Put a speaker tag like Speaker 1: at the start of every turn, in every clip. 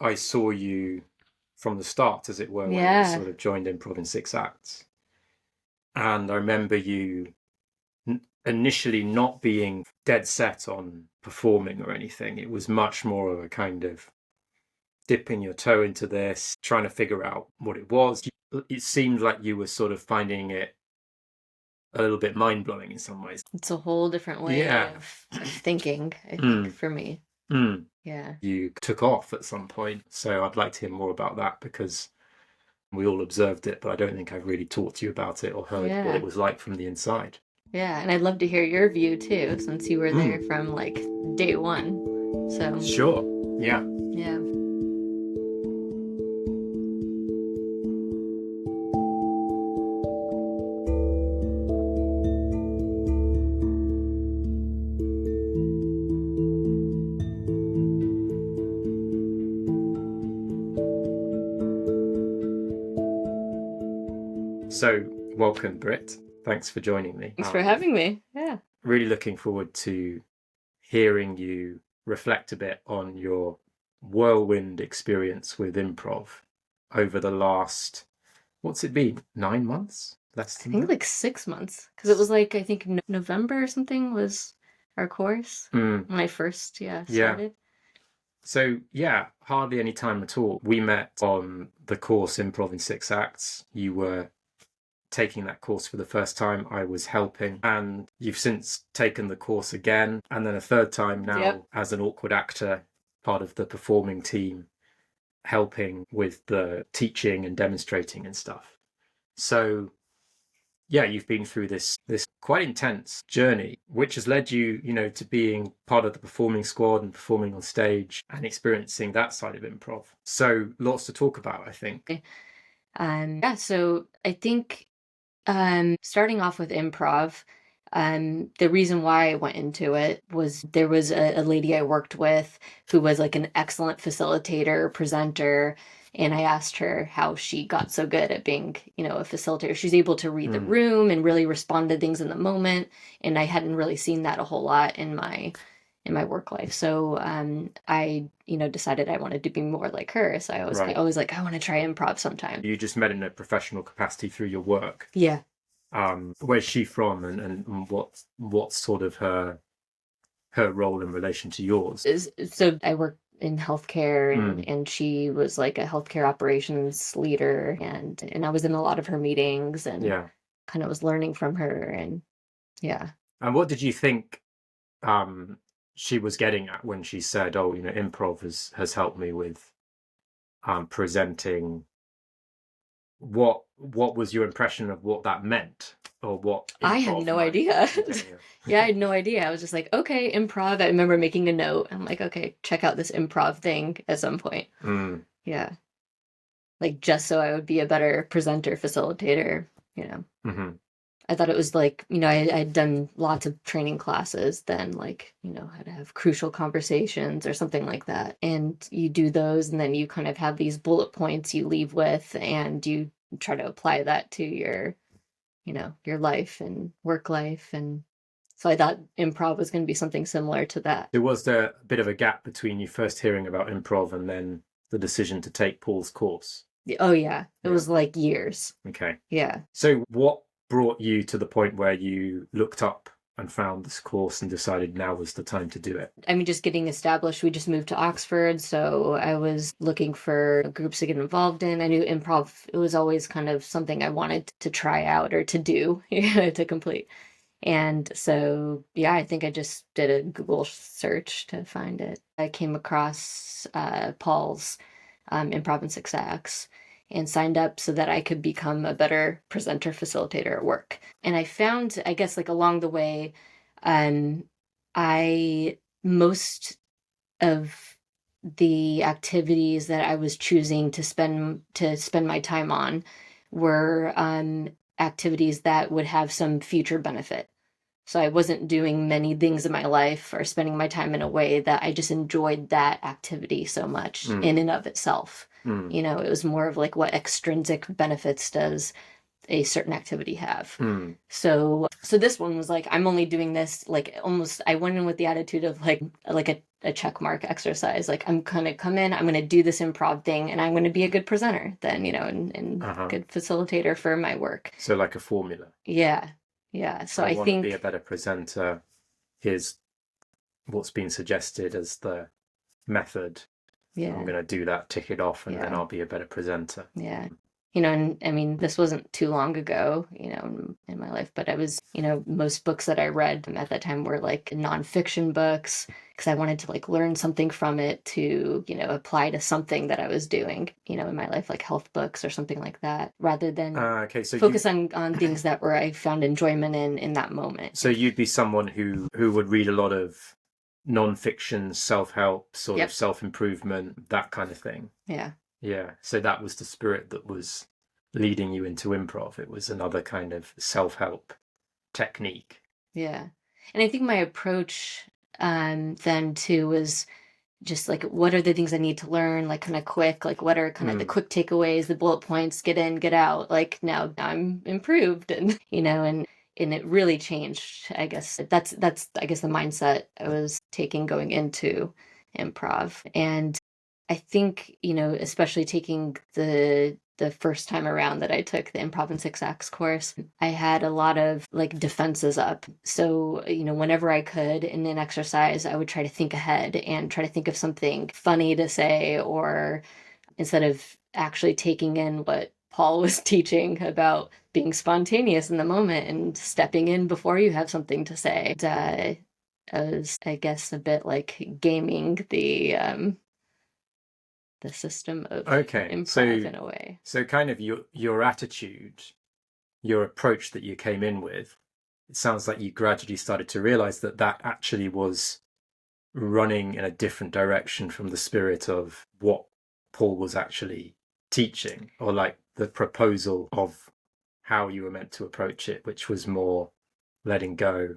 Speaker 1: I saw you from the start, as it were, when you
Speaker 2: Yeah.
Speaker 1: sort of joined Improv in 6 acts. And I remember you initially not being dead set on performing or anything. It was much more of a kind of dipping your toe into this, trying to figure out what it was. It seemed like you were sort of finding it a little bit mind-blowing in some ways.
Speaker 2: It's a whole different way
Speaker 1: Yeah.
Speaker 2: of thinking, I think,
Speaker 1: Mm,
Speaker 2: for me.
Speaker 1: mm.
Speaker 2: Yeah.
Speaker 1: You took off at some point, so I'd like to hear more about that because we all observed it, but I don't think I've really talked to you about it or heard what it
Speaker 2: Yeah.
Speaker 1: was like from the inside.
Speaker 2: Yeah. And I'd love to hear your view too, since you were there
Speaker 1: Mm,
Speaker 2: from like day one. So,
Speaker 1: sure. Yeah.
Speaker 2: yeah.
Speaker 1: So, welcome, Britt. Thanks for joining me.
Speaker 2: Thanks for having me. Yeah.
Speaker 1: Really looking forward to hearing you reflect a bit on your whirlwind experience with improv over the last, what's it been, 9 months? Less
Speaker 2: I
Speaker 1: than
Speaker 2: think
Speaker 1: that?
Speaker 2: like 6 months. Because it was like, I think November or something was our course
Speaker 1: Mm,
Speaker 2: when I first,
Speaker 1: yeah.
Speaker 2: started.
Speaker 1: So, yeah, hardly any time at all. We met on the course Improv in 6 acts. You were taking that course for the first time. I was helping, and you've since taken the course again, and then a third time now
Speaker 2: Yep.
Speaker 1: as an awkward actor, part of the performing team, helping with the teaching and demonstrating and stuff. So yeah, you've been through this quite intense journey, which has led you, to being part of the performing squad and performing on stage and experiencing that side of improv. So lots to talk about, I think.
Speaker 2: Yeah, so I think starting off with improv, the reason why I went into it was there was a lady I worked with who was like an excellent facilitator, presenter, and I asked her how she got so good at being, a facilitator. She's able to read the room and really respond to things in the moment, and I hadn't really seen that a whole lot in my work life. So I, decided I wanted to be more like her. So I was
Speaker 1: Right.
Speaker 2: always like, I want to try improv sometime.
Speaker 1: You just met in a professional capacity through your work.
Speaker 2: Yeah.
Speaker 1: Where's she from, and what's sort of her role in relation to yours?
Speaker 2: So I work in healthcare, and she was like a healthcare operations leader, and I was in a lot of her meetings and
Speaker 1: Yeah.
Speaker 2: kind of was learning from her, and yeah.
Speaker 1: And what did you think she was getting at when she said, "Oh, improv has helped me with presenting"? What was your impression of what that meant, or what
Speaker 2: I had
Speaker 1: improv
Speaker 2: no
Speaker 1: might?
Speaker 2: idea.
Speaker 1: Okay,
Speaker 2: Yeah, I had no idea. I was just like, okay, improv. I remember making a note. I'm like, okay, check out this improv thing at some point.
Speaker 1: Mm,
Speaker 2: Yeah. Like just so I would be a better presenter, facilitator,
Speaker 1: hmm
Speaker 2: I thought it was like, I'd done lots of training classes then, like, how to have crucial conversations or something like that. And you do those, and then you kind of have these bullet points you leave with, and you try to apply that to your life and work life. And so I thought improv was going to be something similar to that.
Speaker 1: Was there a bit of a gap between you first hearing about improv and then the decision to take Paul's course?
Speaker 2: Oh, yeah. It was like years.
Speaker 1: Okay.
Speaker 2: Yeah.
Speaker 1: So what brought you to the point where you looked up and found this course and decided now was the time to do it?
Speaker 2: I mean, just getting established. We just moved to Oxford, so I was looking for groups to get involved in. I knew improv, it was always kind of something I wanted to try out or to do, to complete. And so, yeah, I think I just did a Google search to find it. I came across Paul's Improv in 6 acts and signed up so that I could become a better presenter facilitator at work. And I found, I guess, like along the way, um, most of the activities that I was choosing to spend my time on were activities that would have some future benefit. So I wasn't doing many things in my life or spending my time in a way that I just enjoyed that activity so much in and of itself. It was more of like what extrinsic benefits does a certain activity have.
Speaker 1: Mm.
Speaker 2: So this one was like, I'm only doing this, like, almost, I went in with the attitude of like a check mark exercise. Like, I'm gonna come in, I'm gonna do this improv thing, and I'm gonna be a good presenter then, and good facilitator for my work.
Speaker 1: So like a formula.
Speaker 2: Yeah. So I
Speaker 1: want
Speaker 2: think
Speaker 1: to be a better presenter. Here's what's been suggested as the method.
Speaker 2: Yeah.
Speaker 1: I'm going to do that, tick it off, and then I'll be a better presenter.
Speaker 2: Yeah. And I mean, this wasn't too long ago, in my life, but I was, most books that I read at that time were like nonfiction books, because I wanted to like learn something from it to, apply to something that I was doing, in my life, like health books or something like that, rather than
Speaker 1: so
Speaker 2: focus on things that were I found enjoyment in that moment.
Speaker 1: So you'd be someone who would read a lot of non-fiction, self-help, sort of self-improvement, that kind of thing.
Speaker 2: Yeah.
Speaker 1: So that was the spirit that was leading you into improv. It was another kind of self-help technique.
Speaker 2: Yeah. And I think my approach then too was just like, what are the things I need to learn, like kind of quick, like what are kind of the quick takeaways, the bullet points, get in, get out, like now I'm improved. And and it really changed. I guess that's I guess the mindset I was taking going into improv. And I think, especially taking the first time around that I took the Improv in 6 Acts course, I had a lot of like defenses up. So, whenever I could in an exercise, I would try to think ahead and try to think of something funny to say, or instead of actually taking in what Paul was teaching about being spontaneous in the moment and stepping in before you have something to say. And, I was, I guess, a bit like gaming the system of improv in a way.
Speaker 1: So kind of your attitude, your approach that you came in with, it sounds like you gradually started to realize that actually was running in a different direction from the spirit of what Paul was actually teaching, or like the proposal of how you were meant to approach it, which was more letting go,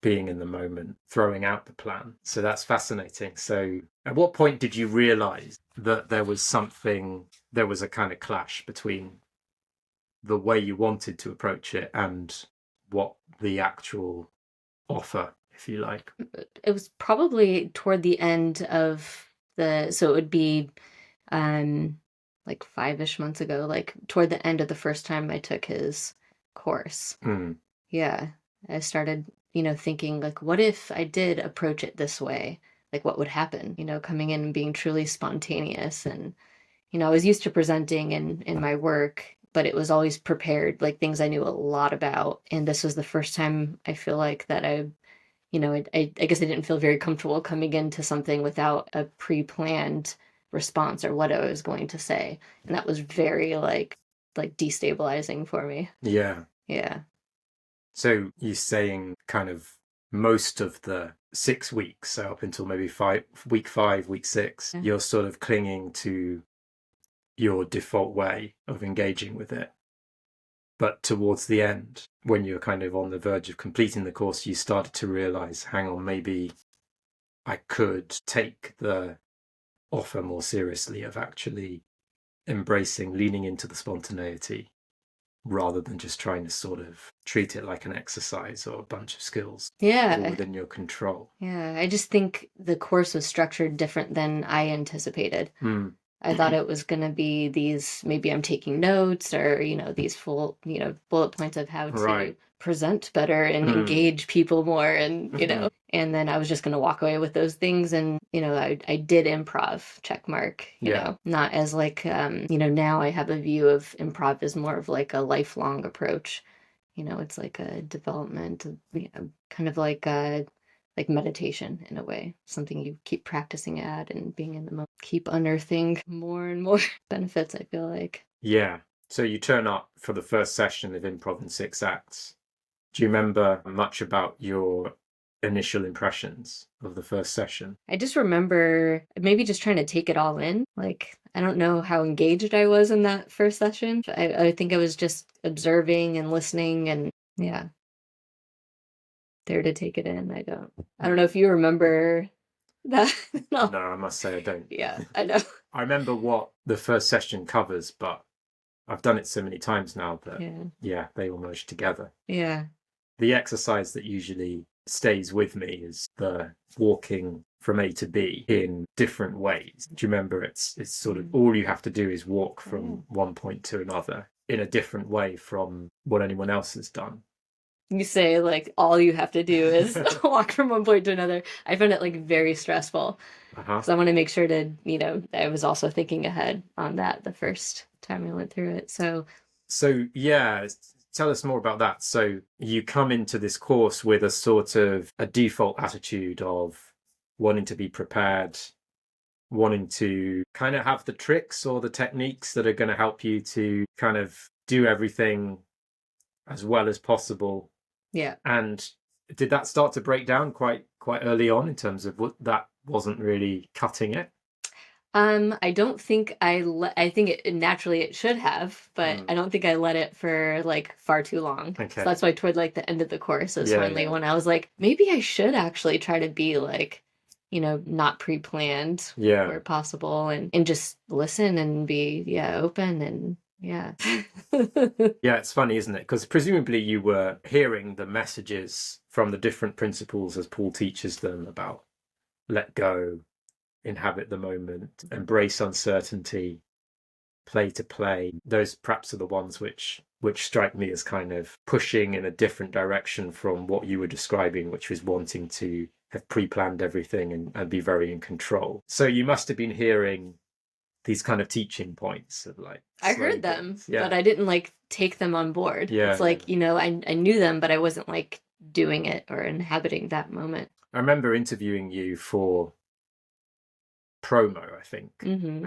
Speaker 1: being in the moment, throwing out the plan. So that's fascinating. So at what point did you realize that there was a kind of clash between the way you wanted to approach it and what the actual offer, if you like?
Speaker 2: It was probably toward the end of so it would be like 5-ish months ago, like toward the end of the first time I took his course. Yeah. I started, thinking like, what if I did approach it this way? Like what would happen, coming in and being truly spontaneous. And, I was used to presenting in my work, but it was always prepared, like things I knew a lot about. And this was the first time I feel like that I guess I didn't feel very comfortable coming into something without a pre-planned response or what I was going to say. And that was very like destabilizing for me.
Speaker 1: Yeah. So you're saying kind of most of the 6 weeks, so up until maybe week 5, week 6, you're sort of clinging to your default way of engaging with it. But towards the end, when you're kind of on the verge of completing the course, you started to realize, hang on, maybe I could take the offer more seriously of actually embracing, leaning into the spontaneity, rather than just trying to sort of treat it like an exercise or a bunch of skills all within your control.
Speaker 2: Yeah, I just think the course was structured different than I anticipated. I thought it was going to be these, maybe I'm taking notes or, these full, bullet points of how to present better and engage people more. And, and then I was just going to walk away with those things. And, I did improv, check mark, not as like, now I have a view of improv as more of like a lifelong approach. It's like a development, kind of like meditation in a way, something you keep practicing at and being in the moment, keep unearthing more and more benefits, I feel like.
Speaker 1: Yeah. So you turn up for the first session of Improv in 6 Acts. Do you remember much about your initial impressions of the first session?
Speaker 2: I just remember maybe just trying to take it all in. Like, I don't know how engaged I was in that first session. I think I was just observing and listening and there to take it in. I don't know if you remember that.
Speaker 1: No, I must say I don't.
Speaker 2: Yeah, I know.
Speaker 1: I remember what the first session covers, but I've done it so many times now that,
Speaker 2: Yeah.
Speaker 1: they all merge together.
Speaker 2: Yeah.
Speaker 1: The exercise that usually stays with me is the walking from A to B in different ways. Do you remember? It's sort of all you have to do is walk from one point to another in a different way from what anyone else has done.
Speaker 2: You say like all you have to do is walk from one point to another. I found it like very stressful because I want to make sure to, I was also thinking ahead on that the first time I went through it. So
Speaker 1: yeah, tell us more about that. So you come into this course with a sort of a default attitude of wanting to be prepared, wanting to kind of have the tricks or the techniques that are going to help you to kind of do everything as well as possible.
Speaker 2: Yeah.
Speaker 1: And did that start to break down quite early on in terms of what that wasn't really cutting it?
Speaker 2: I don't think I think naturally it should have, but I don't think I let it for like far too long.
Speaker 1: Okay.
Speaker 2: So that's why toward like the end of the course is finally when I was like, maybe I should actually try to be like, not pre-planned where possible and just listen and be, open and yeah.
Speaker 1: Yeah, it's funny, isn't it? Because presumably you were hearing the messages from the different principles as Paul teaches them about let go, inhabit the moment, embrace uncertainty, play to play. Those perhaps are the ones which strike me as kind of pushing in a different direction from what you were describing, which was wanting to have pre-planned everything and be very in control. So you must have been hearing these kind of teaching points of like
Speaker 2: I heard them, but I didn't like take them on board. It's like, I knew them, but I wasn't like doing it or inhabiting that moment.
Speaker 1: I remember interviewing you for promo, I think,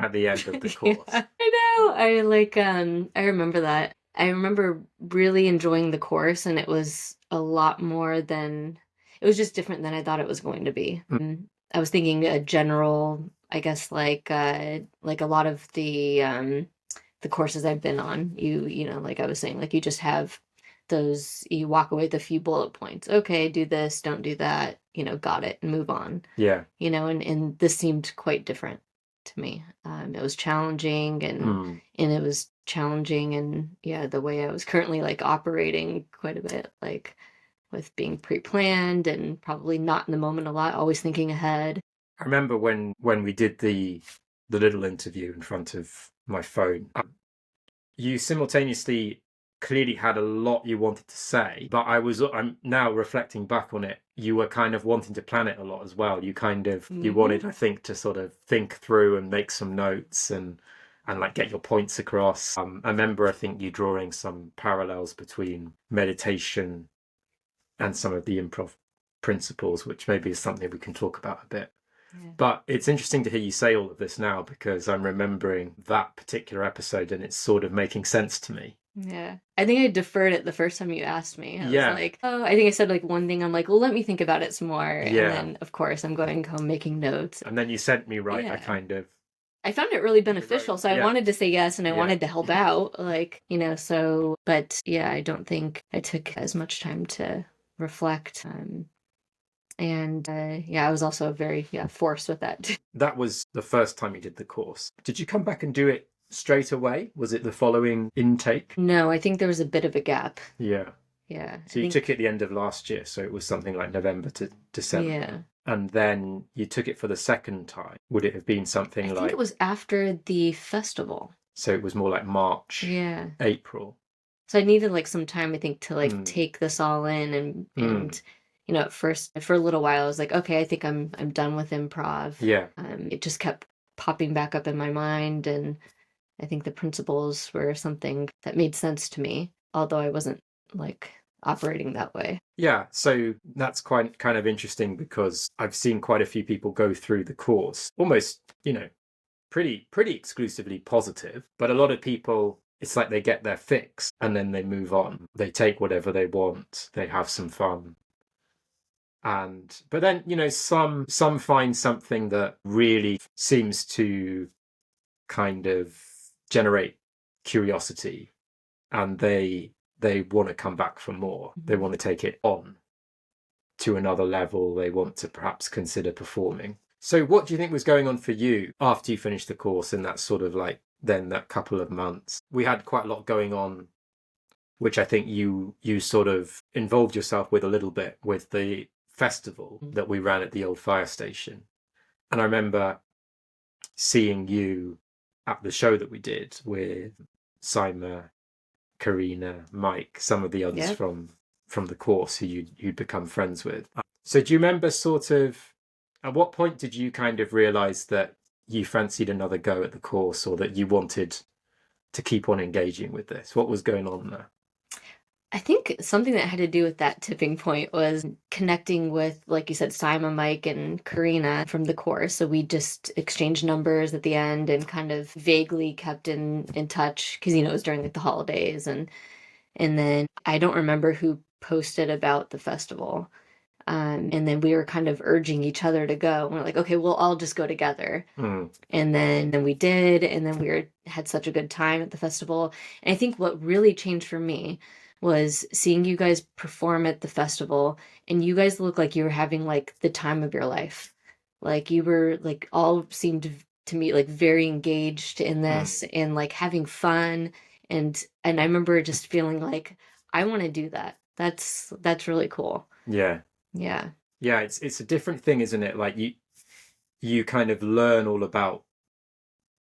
Speaker 1: at the end of the course.
Speaker 2: I know. I remember that. I remember really enjoying the course, and it was a lot more than it was just different than I thought it was going to be. I was thinking a general, I guess, like a lot of the courses I've been on, like I was saying, like you just have those, you walk away with a few bullet points. Okay, do this, don't do that, got it, and move on.
Speaker 1: Yeah.
Speaker 2: And this seemed quite different to me. It was challenging and it was challenging and the way I was currently like operating quite a bit, like with being pre-planned and probably not in the moment a lot, always thinking ahead.
Speaker 1: I remember when we did the little interview in front of my phone, you simultaneously clearly had a lot you wanted to say, but I'm now reflecting back on it, you were kind of wanting to plan it a lot as well. You kind of you wanted, I think, to sort of think through and make some notes and like get your points across. I remember, I think, you drawing some parallels between meditation and some of the improv principles, which maybe is something we can talk about a bit. But it's interesting to hear you say all of this now because I'm remembering that particular episode and it's sort of making sense to me.
Speaker 2: Yeah. I think I deferred it the first time you asked me. I was like, I think I said like one thing. I'm like, well, let me think about it some more. And then, of course, I'm going home making notes.
Speaker 1: And then you sent me
Speaker 2: I found it really beneficial. So I wanted to say yes and I wanted to help out. Like, but I don't think I took as much time to reflect. I was also very forced with that.
Speaker 1: That was the first time you did the course. Did you come back and do it straight away? Was it the following intake?
Speaker 2: No, I think there was a bit of a gap.
Speaker 1: Yeah. So you took it at the end of last year, so it was something like November to December.
Speaker 2: Yeah.
Speaker 1: And then you took it for the second time. Would it have been something
Speaker 2: I think it was after the festival.
Speaker 1: So it was more like March, April.
Speaker 2: So I needed like some time, I think, to like take this all in and at first for a little while I was like, okay, I think I'm done with improv.
Speaker 1: Yeah.
Speaker 2: It just kept popping back up in my mind, and I think the principles were something that made sense to me, although I wasn't like operating that way.
Speaker 1: Yeah, so that's quite kind of interesting because I've seen quite a few people go through the course almost, pretty exclusively positive, but a lot of people, it's like they get their fix and then they move on. They take whatever they want, they have some fun. But then, some find something that really seems to kind of generate curiosity and they want to come back for more. They want to take it on to another level. They want to perhaps consider performing. So what do you think was going on for you after you finished the course in that sort of like then that couple of months. We had quite a lot going on, which I think you sort of involved yourself with a little bit with the festival that we ran at the old fire station. And I remember seeing you at the show that we did with Simon, Karina, Mike, some of the others from the course who you'd become friends with. So do you remember sort of, at what point did you kind of realize that you fancied another go at the course, or that you wanted to keep on engaging with this? What was going on there?
Speaker 2: I think something that had to do with that tipping point was connecting with, like you said, Simon, Mike, and Karina from the course. So we just exchanged numbers at the end and kind of vaguely kept in touch because, it was during like the holidays. And then I don't remember who posted about the festival. And then we were kind of urging each other to go. And we're like, okay, we'll all just go together. And then we did. And then had such a good time at the festival. And I think what really changed for me was seeing you guys perform at the festival, and you guys look like you were having like the time of your life. Like you were like all seemed to me like very engaged in this and like having fun. And I remember just feeling like I want to do that. That's really cool.
Speaker 1: Yeah.
Speaker 2: Yeah.
Speaker 1: Yeah, it's a different thing, isn't it? Like you kind of learn all about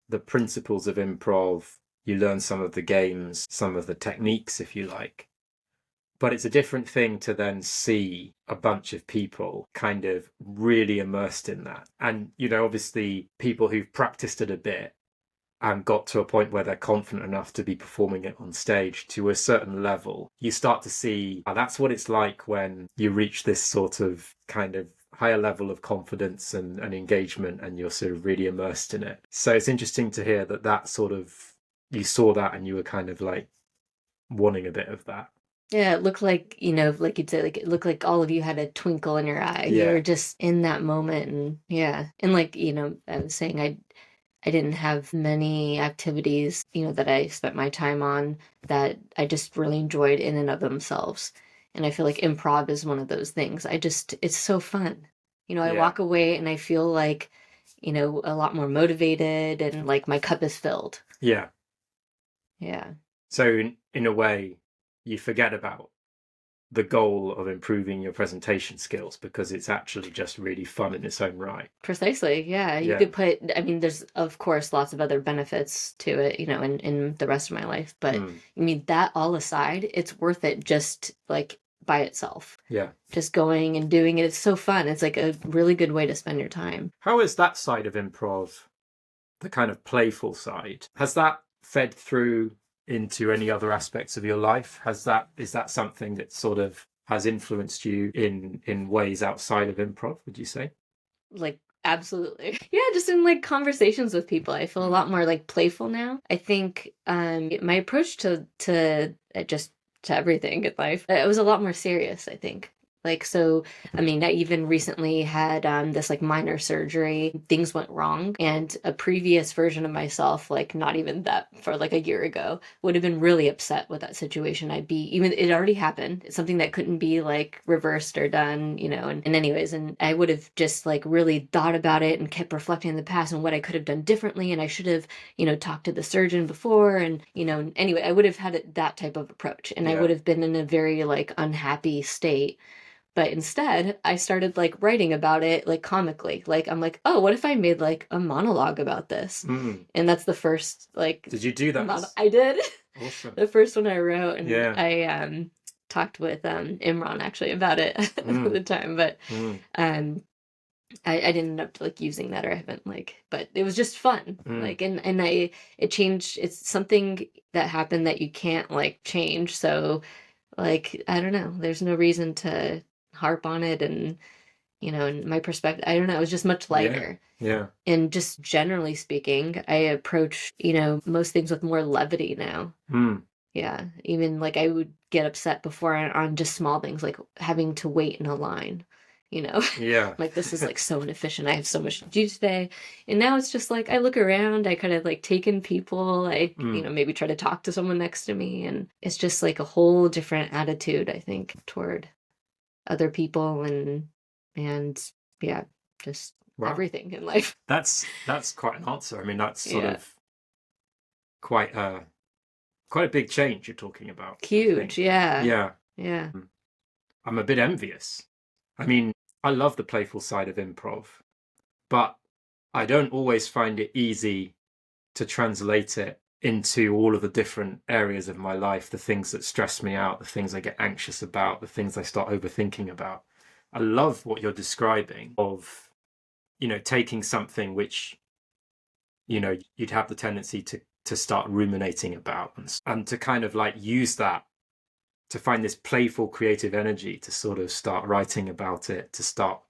Speaker 1: the principles of improv. You learn some of the games, some of the techniques, if you like. But it's a different thing to then see a bunch of people kind of really immersed in that. And, obviously people who've practiced it a bit and got to a point where they're confident enough to be performing it on stage to a certain level, you start to see that's what it's like when you reach this sort of kind of higher level of confidence and engagement, and you're sort of really immersed in it. So it's interesting to hear that sort of, you saw that and you were kind of like wanting a bit of that.
Speaker 2: Yeah, it looked like, like you'd say, like it looked like all of you had a twinkle in your eye.
Speaker 1: Yeah.
Speaker 2: You were just in that moment. And yeah. And like, I was saying, I didn't have many activities, that I spent my time on that I just really enjoyed in and of themselves. And I feel like improv is one of those things. It's so fun. I walk away and I feel like, a lot more motivated and like my cup is filled.
Speaker 1: Yeah.
Speaker 2: Yeah.
Speaker 1: So in a way, you forget about the goal of improving your presentation skills because it's actually just really fun in its own right.
Speaker 2: Precisely. Yeah. You could put, there's of course lots of other benefits to it, in the rest of my life, but that all aside, it's worth it just like by itself.
Speaker 1: Yeah.
Speaker 2: Just going and doing it. It's so fun. It's like a really good way to spend your time.
Speaker 1: How is that side of improv, the kind of playful side, has that fed through into any other aspects of your life? Is that something that sort of has influenced you in ways outside of improv, would you say?
Speaker 2: Like, absolutely. Yeah, just in like conversations with people, I feel a lot more like playful now. I think my approach to just to everything in life, it was a lot more serious, I think. Like, so, I even recently had this like minor surgery. Things went wrong, and a previous version of myself, like not even that for like a year ago, would have been really upset with that situation. Even it already happened. It's something that couldn't be like reversed or done, and anyways, and I would have just like really thought about it and kept reflecting in the past and what I could have done differently. And I should have, talked to the surgeon before. And, anyway, I would have had that type of approach, and I would have been in a very like unhappy state. But instead, I started like writing about it like comically. Like I'm like, oh, what if I made like a monologue about this? And that's the first like.
Speaker 1: Did you do that?
Speaker 2: I did.
Speaker 1: Awesome.
Speaker 2: The first one I wrote, and I talked with Imran actually about it at the time, but I didn't end up like using that, or I haven't but it was just fun. Like and it changed. It's something that happened that you can't like change. So like I don't know. There's no reason to harp on it, and in my perspective, I don't know, it was just much lighter.
Speaker 1: Yeah.
Speaker 2: And just generally speaking, I approach most things with more levity now. Yeah, even like I would get upset before on just small things like having to wait in a line. Like this is like so inefficient, I have so much to do today. And now it's just like I look around, I kind of like take in people, I maybe try to talk to someone next to me, and it's just like a whole different attitude, I think, toward other people and yeah, just everything in life.
Speaker 1: That's quite an answer. That's sort of quite a big change you're talking about.
Speaker 2: Huge, yeah.
Speaker 1: Yeah. I'm a bit envious. I mean, I love the playful side of improv, but I don't always find it easy to translate it into all of the different areas of my life, the things that stress me out, the things I get anxious about, the things I start overthinking about. I love what you're describing of, taking something which, you'd have the tendency to start ruminating about and to kind of like use that to find this playful creative energy to sort of start writing about it, to start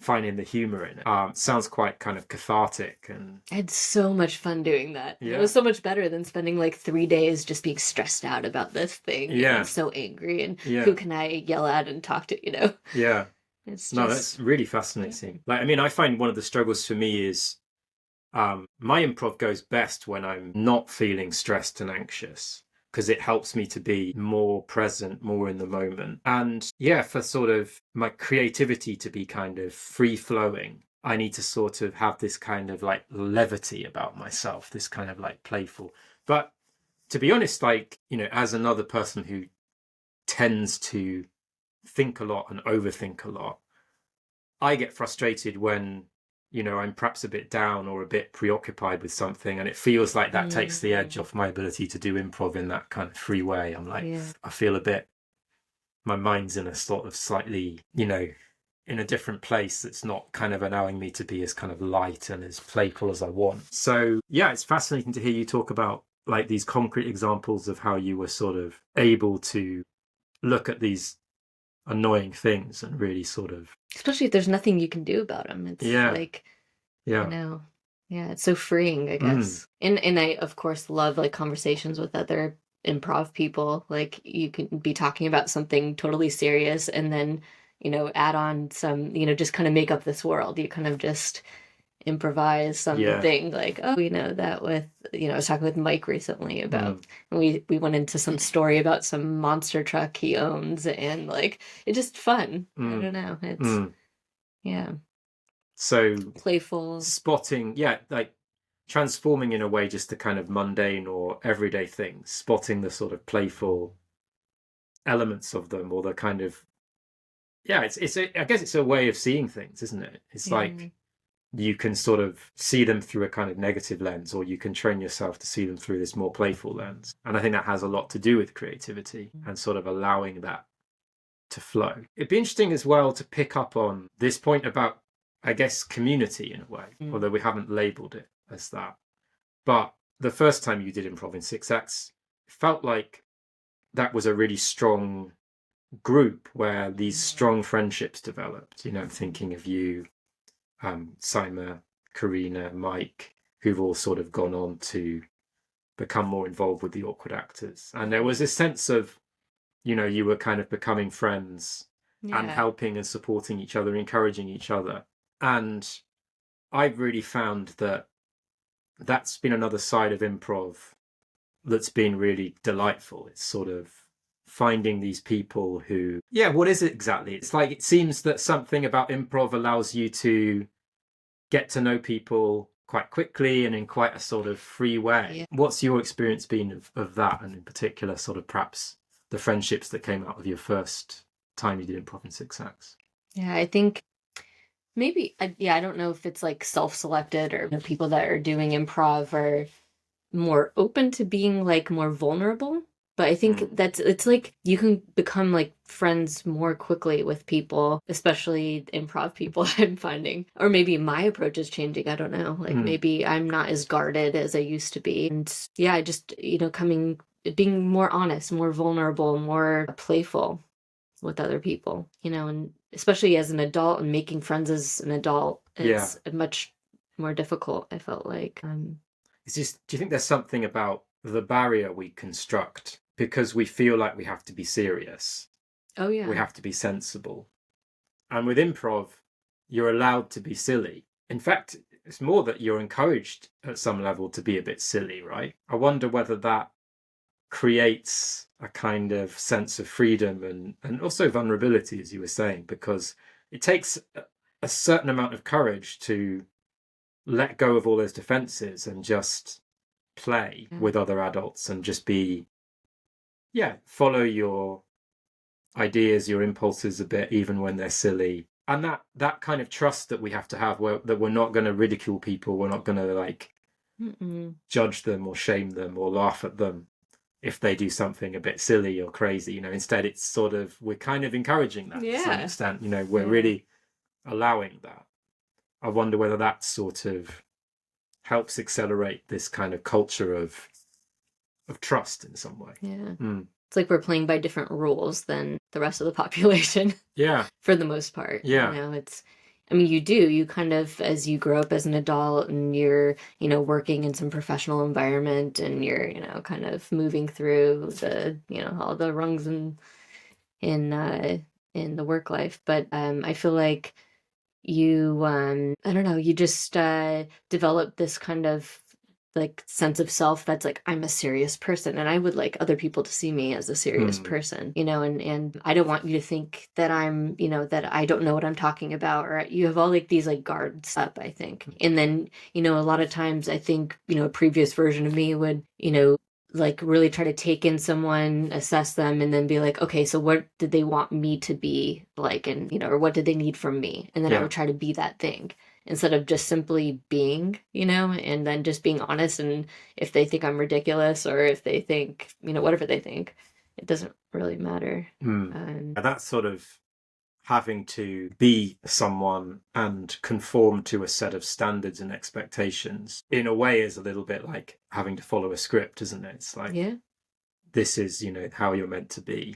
Speaker 1: finding the humor in it. Sounds quite kind of cathartic. And
Speaker 2: I had so much fun doing that.
Speaker 1: Yeah.
Speaker 2: It was so much better than spending like 3 days just being stressed out about this thing.
Speaker 1: Yeah.
Speaker 2: And so angry and
Speaker 1: Yeah.
Speaker 2: who can I yell at and talk to,
Speaker 1: Yeah.
Speaker 2: It's
Speaker 1: No,
Speaker 2: just
Speaker 1: that's really fascinating. Like, I mean, I find one of the struggles for me is my improv goes best when I'm not feeling stressed and anxious, because it helps me to be more present, more in the moment. And yeah, for sort of my creativity to be kind of free flowing, I need to sort of have this kind of like levity about myself, this kind of like playful. But to be honest, like, as another person who tends to think a lot and overthink a lot, I get frustrated when, I'm perhaps a bit down or a bit preoccupied with something, and it feels like that takes the edge off my ability to do improv in that kind of free way. I'm like, I feel a bit, my mind's in a sort of slightly, in a different place that's not kind of allowing me to be as kind of light and as playful as I want. So yeah, it's fascinating to hear you talk about like these concrete examples of how you were sort of able to look at these annoying things and really sort of,
Speaker 2: especially if there's nothing you can do about them. It's like, yeah, it's so freeing, I guess. And I of course love like conversations with other improv people. Like you can be talking about something totally serious and then add on some, just kind of make up this world. You kind of just improvise something like, oh, that with, I was talking with Mike recently about, we went into some story about some monster truck he owns, and like, it's just fun. I don't know. It's, yeah.
Speaker 1: So
Speaker 2: playful.
Speaker 1: Spotting, like transforming in a way just the kind of mundane or everyday things, spotting the sort of playful elements of them, or the kind of, I guess it's a way of seeing things, isn't it? It's like you can sort of see them through a kind of negative lens, or you can train yourself to see them through this more playful lens. And I think that has a lot to do with creativity and sort of allowing that to flow. It'd be interesting as well to pick up on this point about, I guess, community in a way, although we haven't labeled it as that. But the first time you did improv in 6X, it felt like that was a really strong group where these strong friendships developed. I'm thinking of you, Sima, Karina, Mike, who've all sort of gone on to become more involved with the awkward actors. And there was a sense of, you were kind of becoming friends and helping and supporting each other, encouraging each other. And I've really found that that's been another side of improv that's been really delightful. It's sort of finding these people who, what is it exactly? It's like, it seems that something about improv allows you to get to know people quite quickly and in quite a sort of free way. What's your experience been of that, and in particular sort of perhaps the friendships that came out of your first time you did improv in 6X?
Speaker 2: Yeah, I think maybe, I don't know if it's like self-selected or people that are doing improv are more open to being like more vulnerable. But I think it's like you can become like friends more quickly with people, especially improv people, I'm finding. Or maybe my approach is changing. I don't know. Like maybe I'm not as guarded as I used to be. And I just, being more honest, more vulnerable, more playful with other people, and especially as an adult and making friends as an adult, it's much more difficult, I felt like.
Speaker 1: Do you think there's something about the barrier we construct because we feel like we have to be serious?
Speaker 2: Oh, yeah.
Speaker 1: We have to be sensible. And with improv, you're allowed to be silly. In fact, it's more that you're encouraged at some level to be a bit silly, right? I wonder whether that creates a kind of sense of freedom and also vulnerability, as you were saying, because it takes a certain amount of courage to let go of all those defenses and just play with other adults and just follow your ideas, your impulses a bit, even when they're silly. And that kind of trust that we have to have, that we're not going to ridicule people, we're not going to like judge them or shame them or laugh at them if they do something a bit silly or crazy. You know, instead it's sort of, we're kind of encouraging that to some extent. You know, we're really allowing that. I wonder whether that sort of helps accelerate this kind of culture of trust in some way.
Speaker 2: It's like we're playing by different rules than the rest of the population. For the most part. You know, I mean, you kind of, as you grow up as an adult and you're, you know, working in some professional environment and you're, you know, kind of moving through the, you know, all the rungs in the work life. But I feel like you, I don't know, you just develop this kind of like sense of self that's like, I'm a serious person and I would like other people to see me as a serious person, you know, and I don't want you to think that I'm, you know, that I don't know what I'm talking about, or you have all like these like guards up, I think. And then, you know, a lot of times I think, you know, a previous version of me would, you know, like really try to take in someone, assess them, and then be like, okay, so what did they want me to be like? And, you know, or what did they need from me? And then I would try to be that thing instead of just simply being, you know, and then just being honest. And if they think I'm ridiculous or if they think, you know, whatever they think, it doesn't really matter.
Speaker 1: That's sort of having to be someone and conform to a set of standards and expectations in a way is a little bit like having to follow a script, isn't it? It's like, this is, you know, how you're meant to be.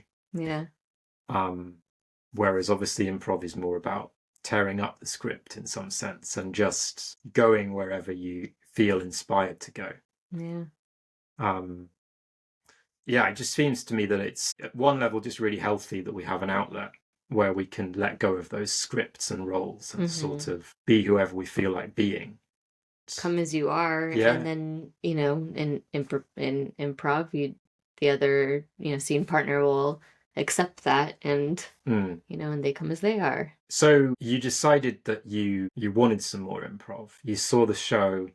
Speaker 1: Whereas obviously improv is more about tearing up the script in some sense and just going wherever you feel inspired to go. It just seems to me that it's at one level just really healthy that we have an outlet where we can let go of those scripts and roles and sort of be whoever we feel like being.
Speaker 2: Come as you are. And then, you know, in improv, the other, you know, scene partner will accept that and, you know, and they come as they are.
Speaker 1: So you decided that you wanted some more improv. You saw the show,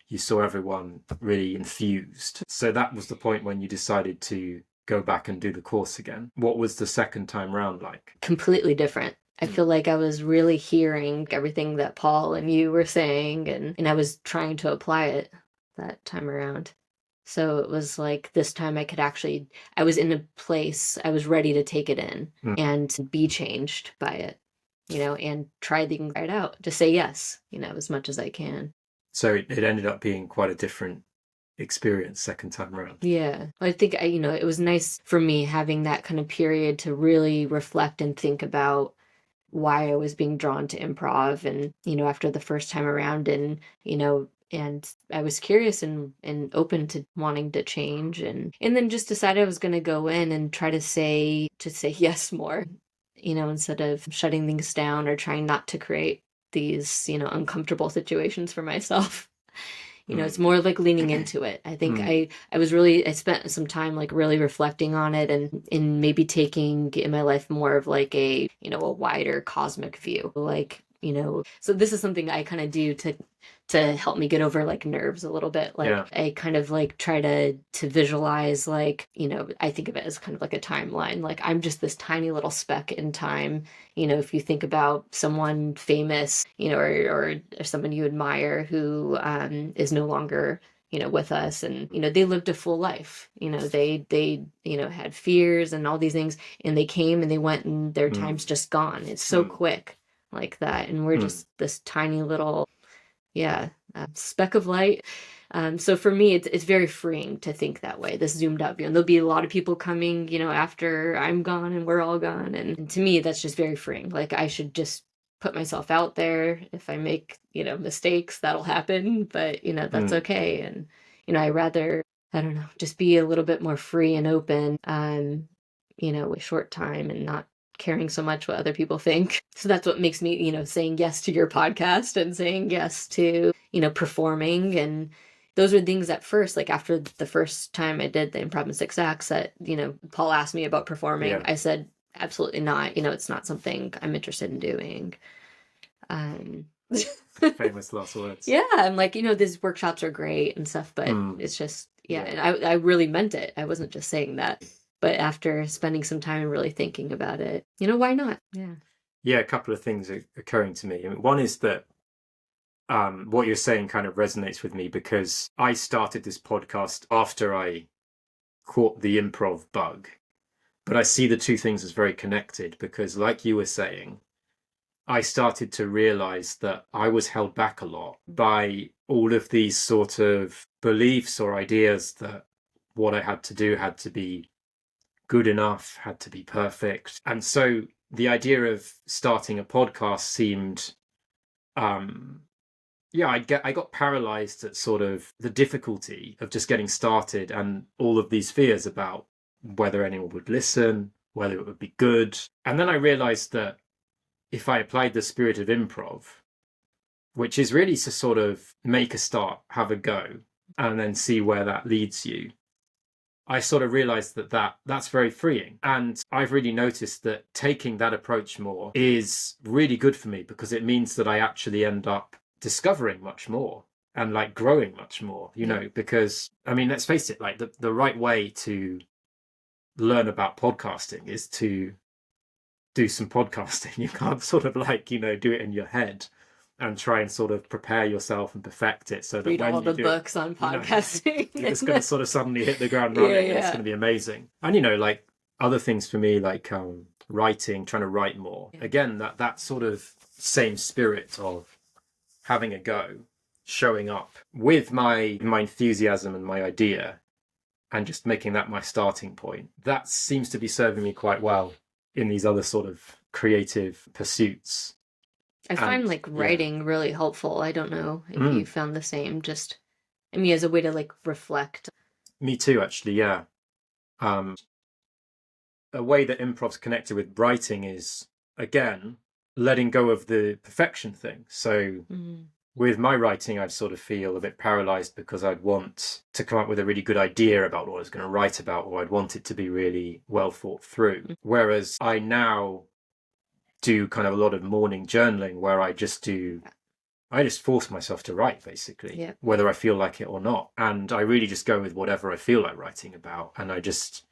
Speaker 1: you saw everyone really enthused. So that was the point when you decided to go back and do the course again. What was the second time round like?
Speaker 2: Completely different. I feel like I was really hearing everything that Paul and you were saying, and I was trying to apply it that time around. So it was like this time I was in a place, I was ready to take it in and be changed by it, you know, and try things right out, just say yes, you know, as much as I can.
Speaker 1: So it ended up being quite a different experience second time around.
Speaker 2: I think, you know, it was nice for me having that kind of period to really reflect and think about why I was being drawn to improv. And, you know, after the first time around and, you know, and I was curious and open to wanting to change and then just decided I was going to go in and try to say yes more, you know, instead of shutting things down or trying not to create these, you know, uncomfortable situations for myself. You know, it's more like leaning into it. I think I spent some time like really reflecting on it and maybe taking in my life more of like a, you know, a wider cosmic view. Like, you know, so this is something I kind of do to help me get over like nerves a little bit. Like I kind of like try to visualize, like, you know, I think of it as kind of like a timeline. Like I'm just this tiny little speck in time. You know, if you think about someone famous, you know, or someone you admire who is no longer, you know, with us, and, you know, they lived a full life, you know, they, you know, had fears and all these things, and they came and they went and their time's just gone. It's so quick like that. And we're just this tiny little, speck of light. So for me, it's very freeing to think that way, this zoomed out view. And there'll be a lot of people coming, you know, after I'm gone and we're all gone. And to me, that's just very freeing. Like I should just put myself out there. If I make, you know, mistakes, that'll happen, but, you know, that's okay. And, you know, I rather, I don't know, just be a little bit more free and open, you know, with short time and not caring so much what other people think. So that's what makes me, you know, saying yes to your podcast and saying yes to, you know, performing. And those are things at first, like after the first time I did the Improv in 6 Acts that, you know, Paul asked me about performing. I said, absolutely not. You know, it's not something I'm interested in doing.
Speaker 1: Famous last words.
Speaker 2: Yeah, I'm like, these workshops are great and stuff, but it's just, yeah, and I really meant it. I wasn't just saying that. But after spending some time and really thinking about it, why not? Yeah.
Speaker 1: Yeah, a couple of things are occurring to me. I mean, one is that what you're saying kind of resonates with me because I started this podcast after I caught the improv bug. But I see the two things as very connected because, like you were saying, I started to realize that I was held back a lot by all of these sort of beliefs or ideas that what I had to do had to be good enough, had to be perfect. And so the idea of starting a podcast seemed, I got paralyzed at sort of the difficulty of just getting started and all of these fears about whether anyone would listen, whether it would be good. And then I realized that if I applied the spirit of improv, which is really to sort of make a start, have a go, and then see where that leads you, I sort of realized that's very freeing. And I've really noticed that taking that approach more is really good for me because it means that I actually end up discovering much more and like growing much more, because I mean, let's face it, like the right way to learn about podcasting is to do some podcasting. You can't sort of like, do it in your head and try and sort of prepare yourself and perfect it so that
Speaker 2: read
Speaker 1: when
Speaker 2: all
Speaker 1: you
Speaker 2: the books on podcasting.
Speaker 1: You're just going to sort of suddenly hit the ground running.
Speaker 2: Yeah.
Speaker 1: It's going to be amazing. And, like other things for me, like writing, trying to write more. Yeah. Again, that sort of same spirit of having a go, showing up with my enthusiasm and my idea and just making that my starting point. That seems to be serving me quite well in these other sort of creative pursuits.
Speaker 2: I find like writing really helpful. I don't know if you found the same, just, as a way to like reflect.
Speaker 1: Me too, actually, yeah. A way that improv's connected with writing is, again, letting go of the perfection thing. So with my writing, I'd sort of feel a bit paralyzed because I'd want to come up with a really good idea about what I was going to write about, or I'd want it to be really well thought through. Whereas I now do kind of a lot of morning journaling where I just force myself to write, basically, whether I feel like it or not. And I really just go with whatever I feel like writing about. And I just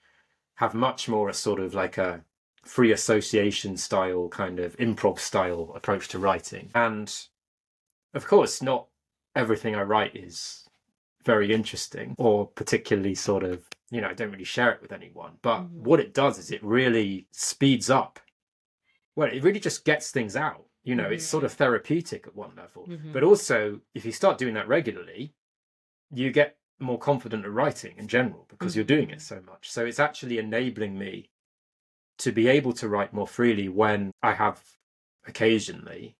Speaker 1: have much more a sort of like a free association style, kind of improv style approach to writing. And of course, not everything I write is very interesting or particularly sort of, I don't really share it with anyone. But what it does is it really speeds up. Well, it really just gets things out. It's sort of therapeutic at one level. But also, if you start doing that regularly, you get more confident at writing in general because you're doing it so much. So it's actually enabling me to be able to write more freely when I have occasionally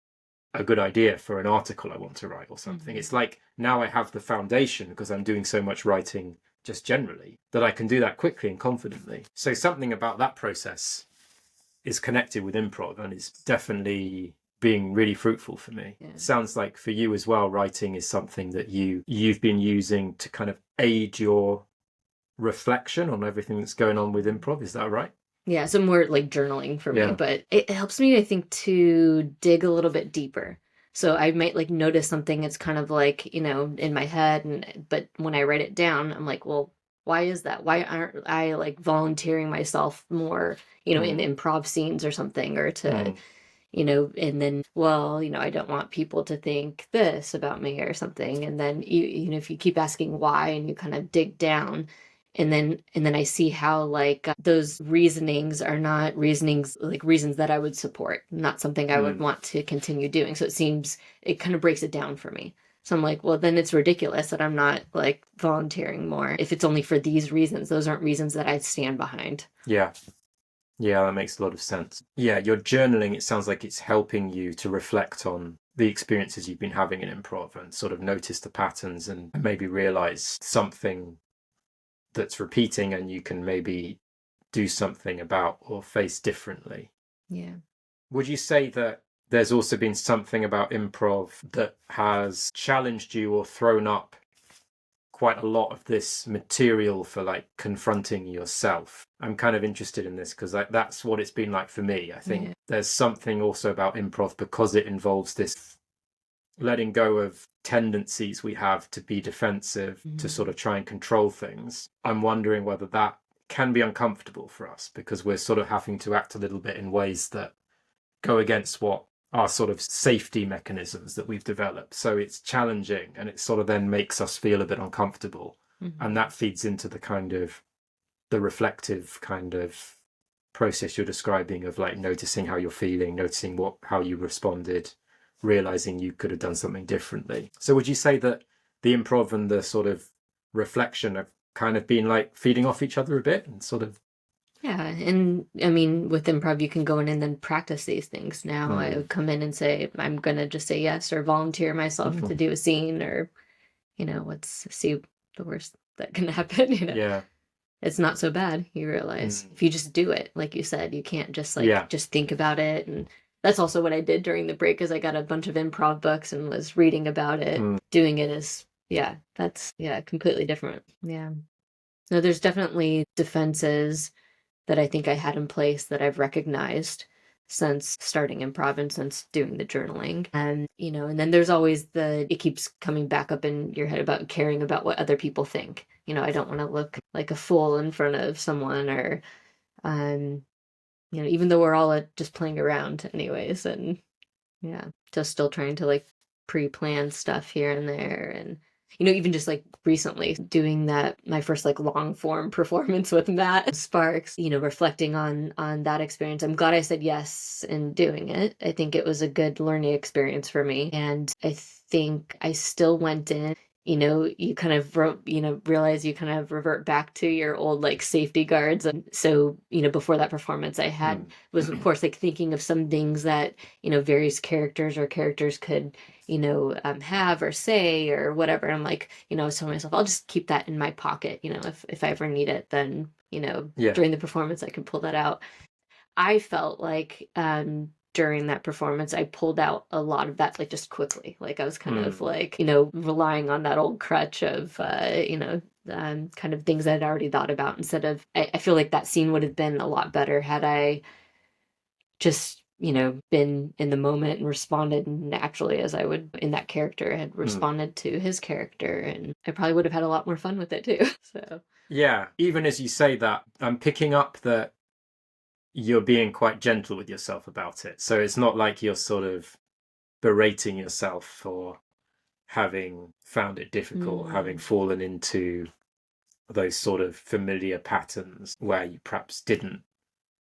Speaker 1: a good idea for an article I want to write or something. It's like now I have the foundation because I'm doing so much writing just generally that I can do that quickly and confidently. So something about that process is connected with improv and is definitely being really fruitful for me. It sounds like for you as well, writing is something that you've been using to kind of aid your reflection on everything that's going on with improv. Is that right?
Speaker 2: Yeah, so more like journaling for me, but it helps me, I think, to dig a little bit deeper. So I might like notice something that's kind of like, in my head, but when I write it down, I'm like, well, why is that? Why aren't I like volunteering myself more, in improv scenes or something, or to, and then, well, I don't want people to think this about me or something. And then if you keep asking why and you kind of dig down, and then I see how like those reasonings are not reasonings, like reasons that I would support, not something I would want to continue doing. So it kind of breaks it down for me. So I'm like, well, then it's ridiculous that I'm not like volunteering more if it's only for these reasons. Those aren't reasons that I stand behind.
Speaker 1: Yeah, that makes a lot of sense. Yeah, your journaling, it sounds like it's helping you to reflect on the experiences you've been having in improv and sort of notice the patterns and maybe realize something that's repeating and you can maybe do something about or face differently.
Speaker 2: Yeah.
Speaker 1: Would you say that there's also been something about improv that has challenged you or thrown up quite a lot of this material for like confronting yourself? I'm kind of interested in this because that's what it's been like for me. I think there's something also about improv because it involves this letting go of tendencies we have to be defensive, to sort of try and control things, I'm wondering whether that can be uncomfortable for us, because we're sort of having to act a little bit in ways that go against what our sort of safety mechanisms that we've developed. So it's challenging, and it sort of then makes us feel a bit uncomfortable. And that feeds into the kind of the reflective kind of process you're describing of like noticing how you're feeling, noticing how you responded, realizing you could have done something differently. So would you say that the improv and the sort of reflection have kind of been like feeding off each other a bit and sort of?
Speaker 2: Yeah, and I mean, with improv, you can go in and then practice these things. Now I would come in and say, I'm going to just say yes or volunteer myself to do a scene, or, let's see the worst that can happen,
Speaker 1: Yeah.
Speaker 2: It's not so bad, you realize. If you just do it, like you said, you can't just just think about it. And that's also what I did during the break, is I got a bunch of improv books and was reading about it. Doing it is, that's completely different. Yeah. So there's definitely defenses that I think I had in place that I've recognized since starting improv and since doing the journaling. And, and then there's always it keeps coming back up in your head about caring about what other people think. I don't want to look like a fool in front of someone, or, even though we're all just playing around anyways. And just still trying to like pre-plan stuff here and there. And even just like recently doing my first like long form performance with Matt Sparks, reflecting on that experience. I'm glad I said yes in doing it. I think it was a good learning experience for me. And I think I still went in, you kind of realize you kind of revert back to your old like safety guards. And so, before that performance I had was of course like thinking of some things that, various characters could, have or say or whatever. And I'm like, I was telling myself, I'll just keep that in my pocket. If I ever need it, then, during the performance, I can pull that out. I felt like, during that performance, I pulled out a lot of that, like just quickly. Like I was kind of like, relying on that old crutch of, kind of things I'd already thought about, instead of, I feel like that scene would have been a lot better had I just, been in the moment and responded naturally as I would in that character had responded to his character. And I probably would have had a lot more fun with it too. So
Speaker 1: yeah, even as you say that, I'm picking up that you're being quite gentle with yourself about it. So it's not like you're sort of berating yourself for having found it difficult, having fallen into those sort of familiar patterns where you perhaps didn't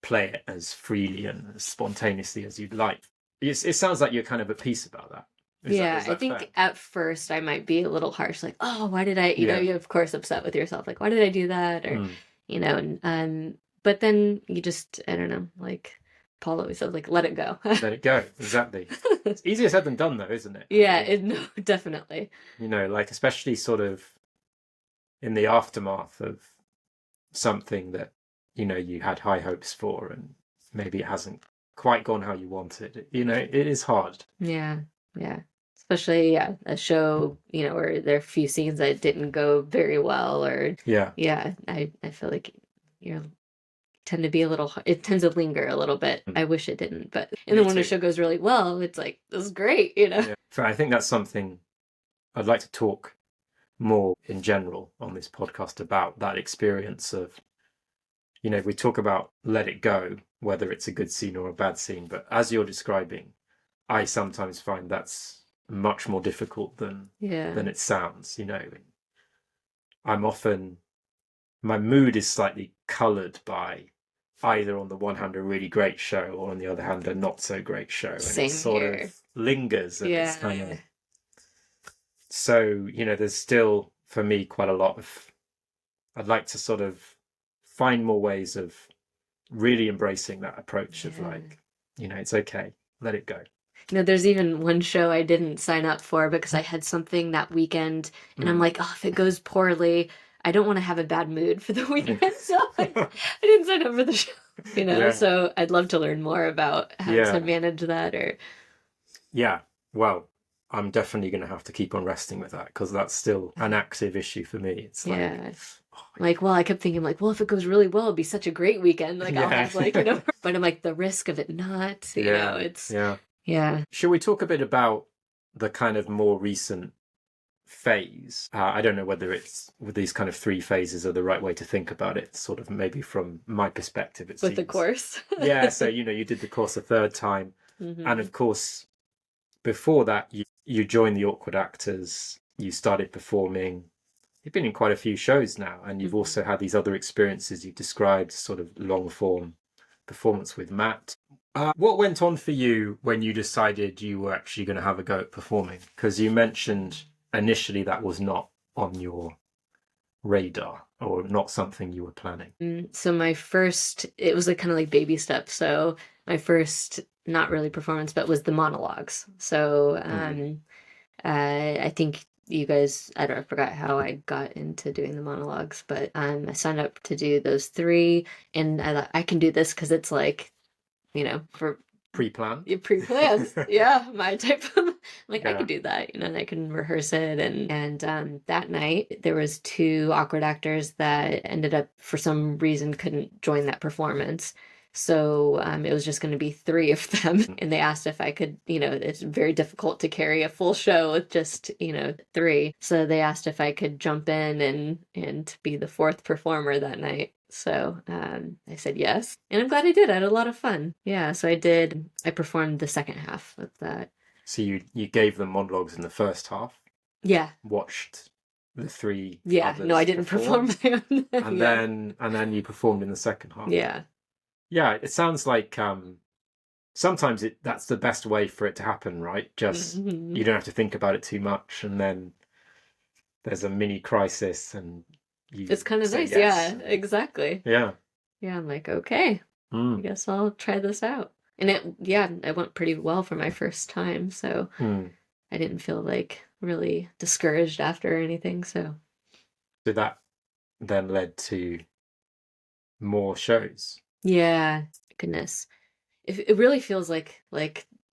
Speaker 1: play it as freely and as spontaneously as you'd like. It sounds like you're kind of at peace about that. Is that
Speaker 2: I think
Speaker 1: fair?
Speaker 2: at first I might be a little harsh, like, oh, why did I, you're of course upset with yourself, like, why did I do that? Or, and but then you just, I don't know, like Paul always says, like, let it go.
Speaker 1: Let it go. Exactly. It's easier said than done, though, isn't it?
Speaker 2: Yeah, no, definitely.
Speaker 1: Like especially sort of in the aftermath of something that, you had high hopes for, and maybe it hasn't quite gone how you wanted. It is hard.
Speaker 2: Yeah. Especially, a show, where there are a few scenes that didn't go very well, or I feel like you tend to be it tends to linger a little bit. I wish it didn't, but and then when a show goes really well, it's like, this is great,
Speaker 1: So I think that's something I'd like to talk more in general on this podcast about, that experience of, we talk about let it go, whether it's a good scene or a bad scene, but as you're describing, I sometimes find that's much more difficult than it sounds. I'm often, my mood is slightly coloured by either on the one hand a really great show, or on the other hand a not so great show, and
Speaker 2: Same
Speaker 1: it sort
Speaker 2: here.
Speaker 1: of lingers, and it's kind of, so there's still for me quite a lot of, I'd like to sort of find more ways of really embracing that approach of like, it's okay, let it go.
Speaker 2: There's even one show I didn't sign up for because I had something that weekend, and I'm like, oh, if it goes poorly, I don't want to have a bad mood for the weekend. So I didn't sign up for the show, so I'd love to learn more about how to manage that. Or
Speaker 1: well, I'm definitely going to have to keep on resting with that, because that's still an active issue for me. It's like,
Speaker 2: well, I kept thinking like, well, if it goes really well, it'd be such a great weekend. Like I'll have like, but I'm like, the risk of it not, it's,
Speaker 1: Should we talk a bit about the kind of more recent phase, I don't know whether it's with these kind of 3 phases are the right way to think about it, sort of maybe from my perspective, it
Speaker 2: With the
Speaker 1: seems.
Speaker 2: course.
Speaker 1: Yeah, so, you did the course a 3rd time. And of course, before that, you joined the Awkward Actors, you started performing. You've been in quite a few shows now, and you've also had these other experiences you described, sort of long form performance with Matt. What went on for you when you decided you were actually going to have a go at performing? Because you mentioned initially that was not on your radar or not something you were planning.
Speaker 2: So it was like kind of like baby steps. So my first, not really performance, but was the monologues. So I think you guys, I forgot how I got into doing the monologues, but I signed up to do those 3, and I thought I can do this because it's like, for
Speaker 1: Pre-planned?
Speaker 2: pre-planned. Yeah, my type of like I
Speaker 1: Yeah.
Speaker 2: could do that, and I can rehearse it. And that night there was 2 awkward actors that ended up for some reason couldn't join that performance. So it was just going to be 3 of them, and they asked if I could. It's very difficult to carry a full show with just 3. So they asked if I could jump in and be the 4th performer that night. So I said yes, and I'm glad I did. I had a lot of fun. Yeah, so I performed the second half of that.
Speaker 1: So you gave them monologues in the first half,
Speaker 2: Yeah,
Speaker 1: watched the 3
Speaker 2: yeah.
Speaker 1: others
Speaker 2: No, I didn't perform my own.
Speaker 1: and
Speaker 2: Yeah.
Speaker 1: then you performed in the second half.
Speaker 2: Yeah.
Speaker 1: Yeah, it sounds like sometimes that's the best way for it to happen, right? Just you don't have to think about it too much, and then there's a mini crisis, and you
Speaker 2: It's kind of
Speaker 1: say
Speaker 2: nice.
Speaker 1: yes.
Speaker 2: Yeah, exactly.
Speaker 1: Yeah.
Speaker 2: Yeah, I'm like, okay, I guess I'll try this out. And it went pretty well for my first time, so I didn't feel like really discouraged after or anything. So
Speaker 1: that then led to more shows.
Speaker 2: yeah, goodness, it really feels like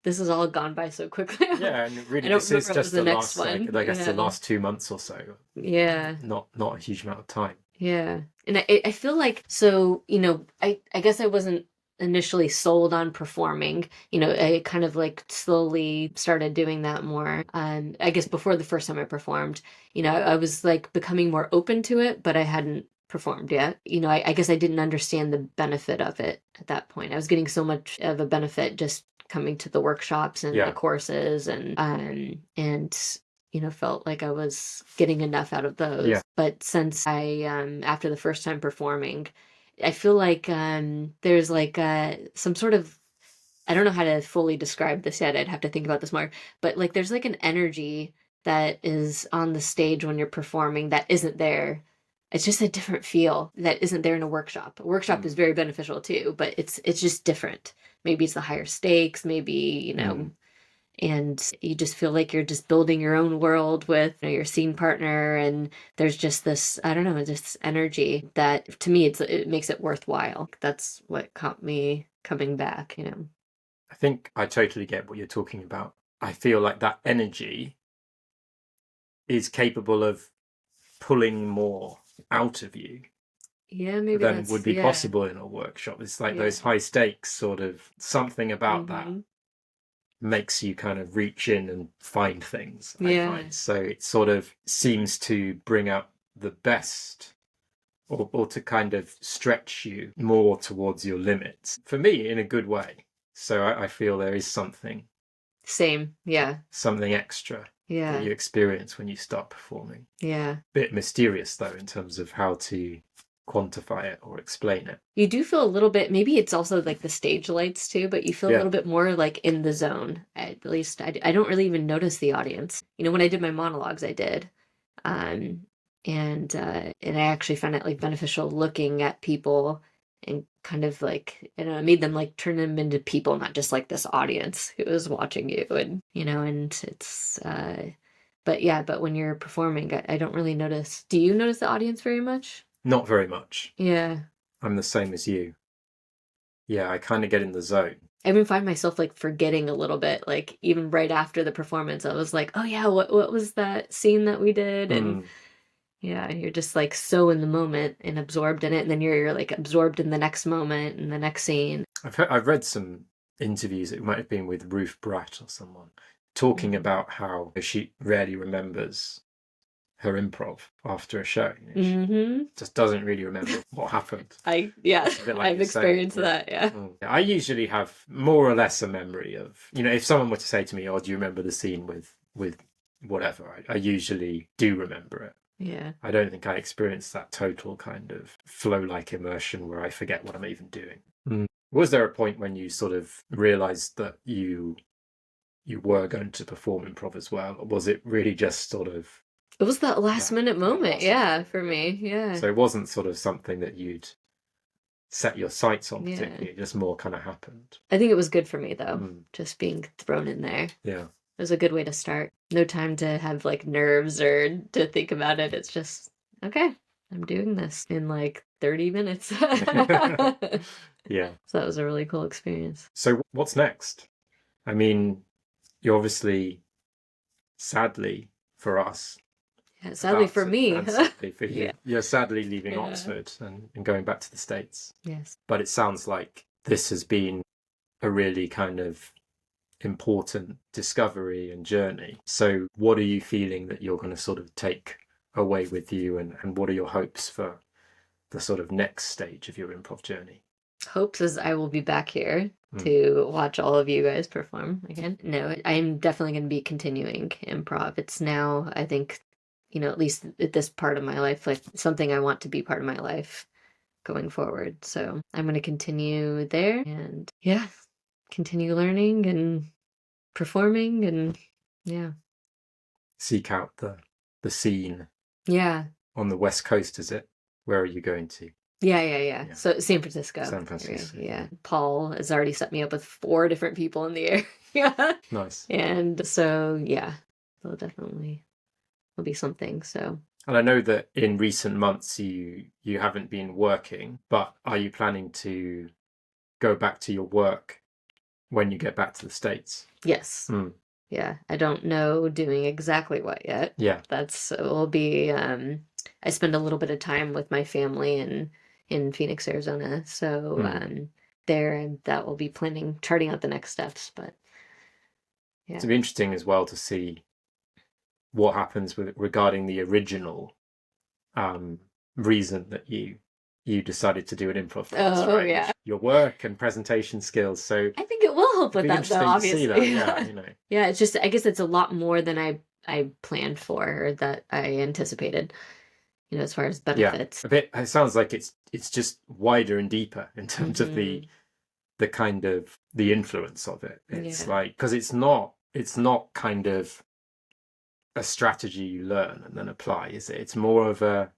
Speaker 2: this has all gone by so quickly.
Speaker 1: Yeah, and really,
Speaker 2: I don't
Speaker 1: this is
Speaker 2: remember what was
Speaker 1: just
Speaker 2: the
Speaker 1: the
Speaker 2: next
Speaker 1: last,
Speaker 2: one.
Speaker 1: I guess, the
Speaker 2: Yeah.
Speaker 1: last 2 months or so.
Speaker 2: Yeah.
Speaker 1: Not a huge amount of time.
Speaker 2: Yeah. And I feel like, so, I guess I wasn't initially sold on performing. I kind of like slowly started doing that more. I guess before the first time I performed, I was like becoming more open to it, but I hadn't performed yet. I guess I didn't understand the benefit of it at that point. I was getting so much of a benefit just coming to the workshops and the courses and felt like I was getting enough out of those.
Speaker 1: Yeah.
Speaker 2: But since I, after the first time performing, I feel like there's like some sort of, I don't know how to fully describe this yet. I'd have to think about this more. But like there's like an energy that is on the stage when you're performing that isn't there. It's just a different feel that isn't there in a workshop. A workshop is very beneficial too, but it's just different. Maybe it's the higher stakes, maybe, and you just feel like you're just building your own world with your scene partner, and there's just this, I don't know, this energy that to me it makes it worthwhile. That's what caught me coming back.
Speaker 1: I think I totally get what you're talking about. I feel like that energy is capable of pulling more out of you
Speaker 2: maybe
Speaker 1: than would be possible in a workshop. It's like those high stakes, sort of something about that makes you kind of reach in and find things, I find. So it sort of seems to bring out the best, or to kind of stretch you more towards your limits, for me, in a good way. So I feel there is something extra that you experience when you start performing. Bit mysterious though, in terms of how to quantify it or explain it.
Speaker 2: You do feel a little bit, maybe it's also like the stage lights too, but you feel a little bit more like in the zone. At least I don't really even notice the audience. When I did my monologues, I did. And I actually found it like beneficial looking at people and kind of like, it made them like turn them into people, not just like this audience who was watching you. And, and it's, but when you're performing, I don't really notice. Do you notice the audience very much?
Speaker 1: Not very much.
Speaker 2: Yeah.
Speaker 1: I'm the same as you. Yeah, I kind of get in the zone.
Speaker 2: I even find myself like forgetting a little bit, like even right after the performance, I was like, oh yeah, what was that scene that we did? And yeah, you're just like so in the moment and absorbed in it, and then you're like absorbed in the next moment and the next scene.
Speaker 1: I've read some interviews, it might have been with Ruth Bratt or someone, talking about how she rarely remembers her improv after a show. She just doesn't really remember what happened.
Speaker 2: I've experienced that. Yeah.
Speaker 1: I usually have more or less a memory of, if someone were to say to me, "Oh, do you remember the scene with whatever?" I usually do remember it.
Speaker 2: Yeah.
Speaker 1: I don't think I experienced that total kind of flow-like immersion where I forget what I'm even doing. Was there a point when you sort of realized that you were going to perform improv as well, or was it really just sort of...
Speaker 2: It was that last minute moment, for me, yeah.
Speaker 1: So it wasn't sort of something that you'd set your sights on particularly, it just more kind of happened.
Speaker 2: I think it was good for me, though, just being thrown in there.
Speaker 1: Yeah.
Speaker 2: It was a good way to start. No time to have, like, nerves or to think about it. It's just, okay, I'm doing this in, like, 30 minutes.
Speaker 1: Yeah.
Speaker 2: So that was a really cool experience.
Speaker 1: So what's next? I mean, you're obviously, sadly for us...
Speaker 2: Yeah, sadly for me.
Speaker 1: And sadly for you. You're sadly leaving Oxford and going back to the States.
Speaker 2: Yes.
Speaker 1: But it sounds like this has been a really kind of important discovery and journey. So what are you feeling that you're going to sort of take away with you, and what are your hopes for the sort of next stage of your improv journey?
Speaker 2: Hopes is I will be back here to watch all of you guys perform again. No, I'm definitely going to be continuing improv. It's now, I think, at least at this part of my life, like something I want to be part of my life going forward. So I'm going to continue there and continue learning and performing and
Speaker 1: seek out the scene.
Speaker 2: Yeah.
Speaker 1: On the West Coast, is it? Where are you going to?
Speaker 2: Yeah. So San Francisco.
Speaker 1: San Francisco.
Speaker 2: Yeah. Paul has already set me up with 4 different people in the area.
Speaker 1: Nice.
Speaker 2: And so, so definitely will be something. So.
Speaker 1: And I know that in recent months you haven't been working, but are you planning to go back to your work when you get back to the States?
Speaker 2: Yes. Yeah. I don't know doing exactly what yet.
Speaker 1: Yeah.
Speaker 2: Will be, I spend a little bit of time with my family in Phoenix, Arizona. So there, and that will be charting out the next steps. But yeah.
Speaker 1: It'll be interesting as well to see what happens regarding the original reason that you decided to do an improv class, right?
Speaker 2: Yeah.
Speaker 1: Your work and presentation skills. So
Speaker 2: I think it will help with that, though, obviously.
Speaker 1: To see that.
Speaker 2: Yeah, it's just, I guess it's a lot more than I planned for, or that I anticipated, as far as benefits.
Speaker 1: Yeah, it sounds like it's just wider and deeper in terms of the kind of the influence of it. It's like, because it's not kind of a strategy you learn and then apply, is it? It's more of an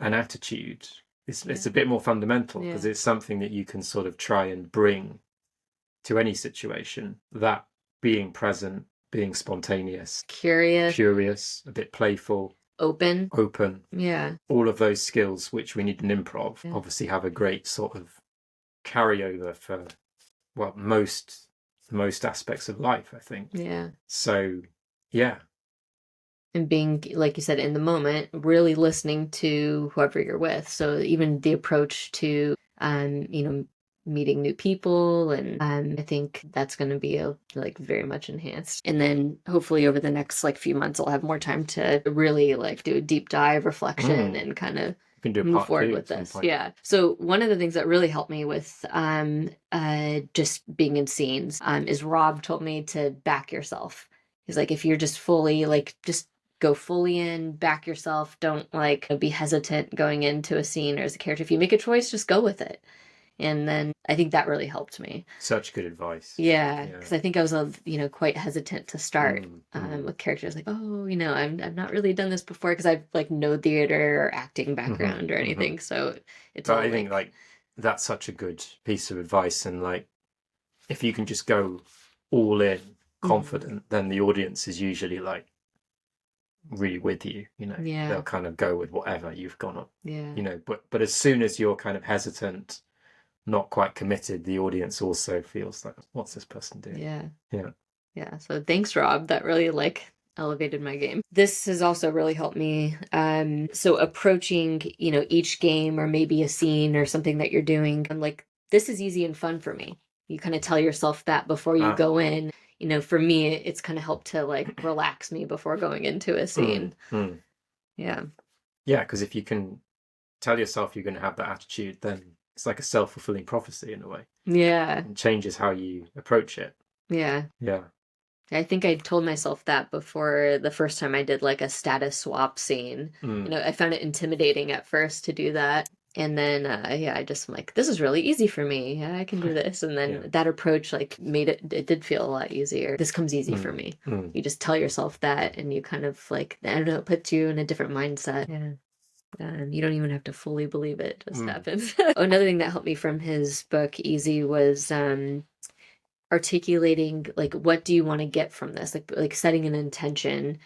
Speaker 1: attitude. It's a bit more fundamental, because it's something that you can sort of try and bring to any situation. That being present, being spontaneous, curious, a bit playful, open.
Speaker 2: Yeah.
Speaker 1: All of those skills which we need in improv obviously have a great sort of carryover for most aspects of life, I think. Yeah. So and
Speaker 2: being, like you said, in the moment, really listening to whoever you're with. So even the approach to, meeting new people, and I think that's going to be very much enhanced. And then hopefully over the next few months, I'll have more time to really do a deep dive reflection and kind of move forward with this. Yeah. So one of the things that really helped me with just being in scenes is Rob told me to back yourself. He's like, if you're just fully just go fully in, back yourself. Don't be hesitant going into a scene or as a character. If you make a choice, just go with it. And then I think that really helped me.
Speaker 1: Such good advice.
Speaker 2: Yeah, because I think I was, quite hesitant to start with characters. I've not really done this before, because I've no theater or acting background or anything. So it's.
Speaker 1: But I think that's such a good piece of advice, and if you can just go all in, confident, then the audience is usually really with you. They'll kind of go with whatever you've gone on. Yeah. But as soon as you're kind of hesitant, not quite committed, the audience also feels like, what's this person doing? Yeah.
Speaker 2: So thanks, Rob. That really elevated my game. This has also really helped me. So approaching, each game or maybe a scene or something that you're doing, I'm this is easy and fun for me. You kind of tell yourself that before you go in. for me, it's kind of helped to like relax me before going into a scene. Yeah.
Speaker 1: Yeah, because if you can tell yourself you're going to have that attitude, then it's like a self-fulfilling prophecy in a way.
Speaker 2: Yeah.
Speaker 1: It changes how you approach it.
Speaker 2: Yeah.
Speaker 1: Yeah.
Speaker 2: I think I told myself that before the first time I did like a status swap scene. I found it intimidating at first to do that. And then, I just am like, this is really easy for me. Yeah, I can do this. And then that approach like made it did feel a lot easier. This comes easy for me. You just tell yourself that and you kind of like, I don't know, it puts you in a different mindset. Yeah. And you don't even have to fully believe it. It just happens. Another thing that helped me from his book, Easy, was articulating like what do you want to get from this, like setting an intention.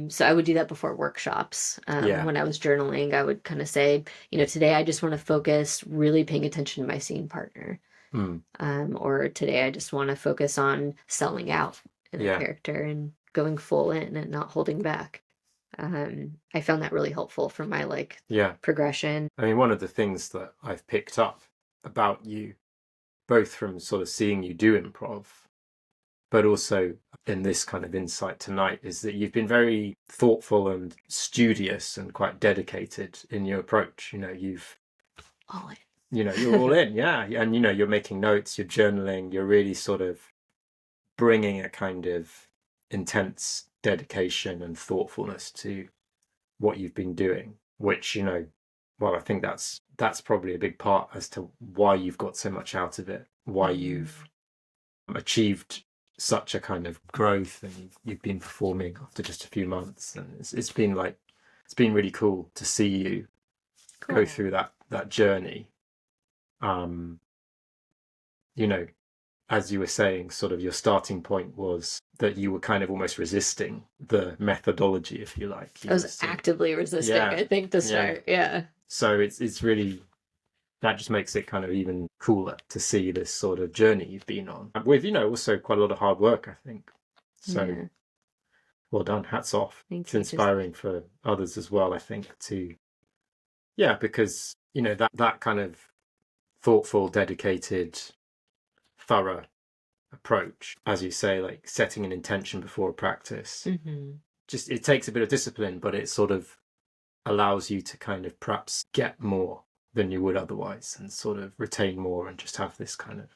Speaker 2: So I would do that before workshops. When I was journaling, I would kind of say, today I just want to focus really paying attention to my scene partner. Or today I just want to focus on selling out in a character and going full in and not holding back. I found that really helpful for my progression.
Speaker 1: I mean, one of the things that I've picked up about you, both from sort of seeing you do improv, but also in this kind of insight tonight, is that you've been very thoughtful and studious and quite dedicated in your approach. You've
Speaker 2: all in.
Speaker 1: You're all in, yeah. And you're making notes, you're journaling, you're really sort of bringing a kind of intense dedication and thoughtfulness to what you've been doing, which I think that's probably a big part as to why you've got so much out of it, why you've achieved such a kind of growth, and you've been performing after just a few months, and it's been really cool to see you go through that journey. As you were saying, sort of your starting point was that you were kind of almost resisting the methodology, if you like.
Speaker 2: I was actively resisting, I think, to start. Yeah.
Speaker 1: So it's really, that just makes it kind of even cooler to see this sort of journey you've been on with, also quite a lot of hard work, I think. So well done. Hats off. It's inspiring for others as well, I think, because, that kind of thoughtful, dedicated, thorough approach, as you say, like setting an intention before a practice, just it takes a bit of discipline, but it sort of allows you to kind of perhaps get more than you would otherwise and sort of retain more and just have this kind of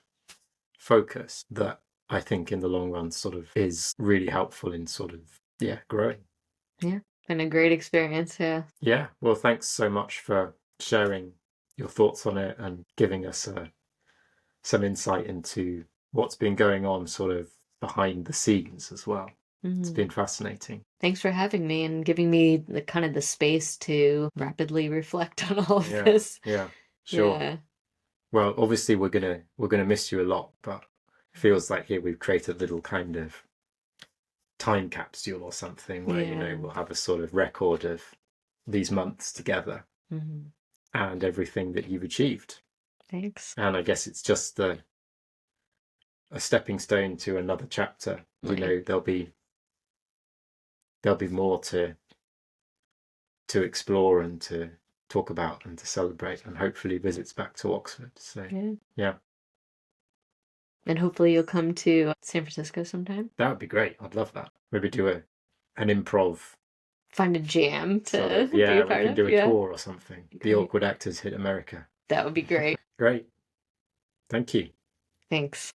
Speaker 1: focus that I think in the long run sort of is really helpful in sort of growing.
Speaker 2: Been a great experience.
Speaker 1: Well, thanks so much for sharing your thoughts on it and giving us some insight into what's been going on sort of behind the scenes as well. It's been fascinating.
Speaker 2: Thanks for having me and giving me the kind of the space to rapidly reflect on all of this.
Speaker 1: Sure. Well, obviously we're gonna miss you a lot, but it feels like here we've created a little kind of time capsule or something where we'll have a sort of record of these months together and everything that you've achieved.
Speaker 2: Thanks.
Speaker 1: And I guess it's just a stepping stone to another chapter. There'll be more to explore and to talk about and to celebrate, and hopefully visits back to Oxford. So yeah.
Speaker 2: And hopefully you'll come to San Francisco sometime.
Speaker 1: That would be great. I'd love that. Maybe do an improv.
Speaker 2: Find a jam to
Speaker 1: be a part of. We can do a tour or something. Great. The Awkward Actors hit America.
Speaker 2: That would be great.
Speaker 1: Great. Thank you.
Speaker 2: Thanks.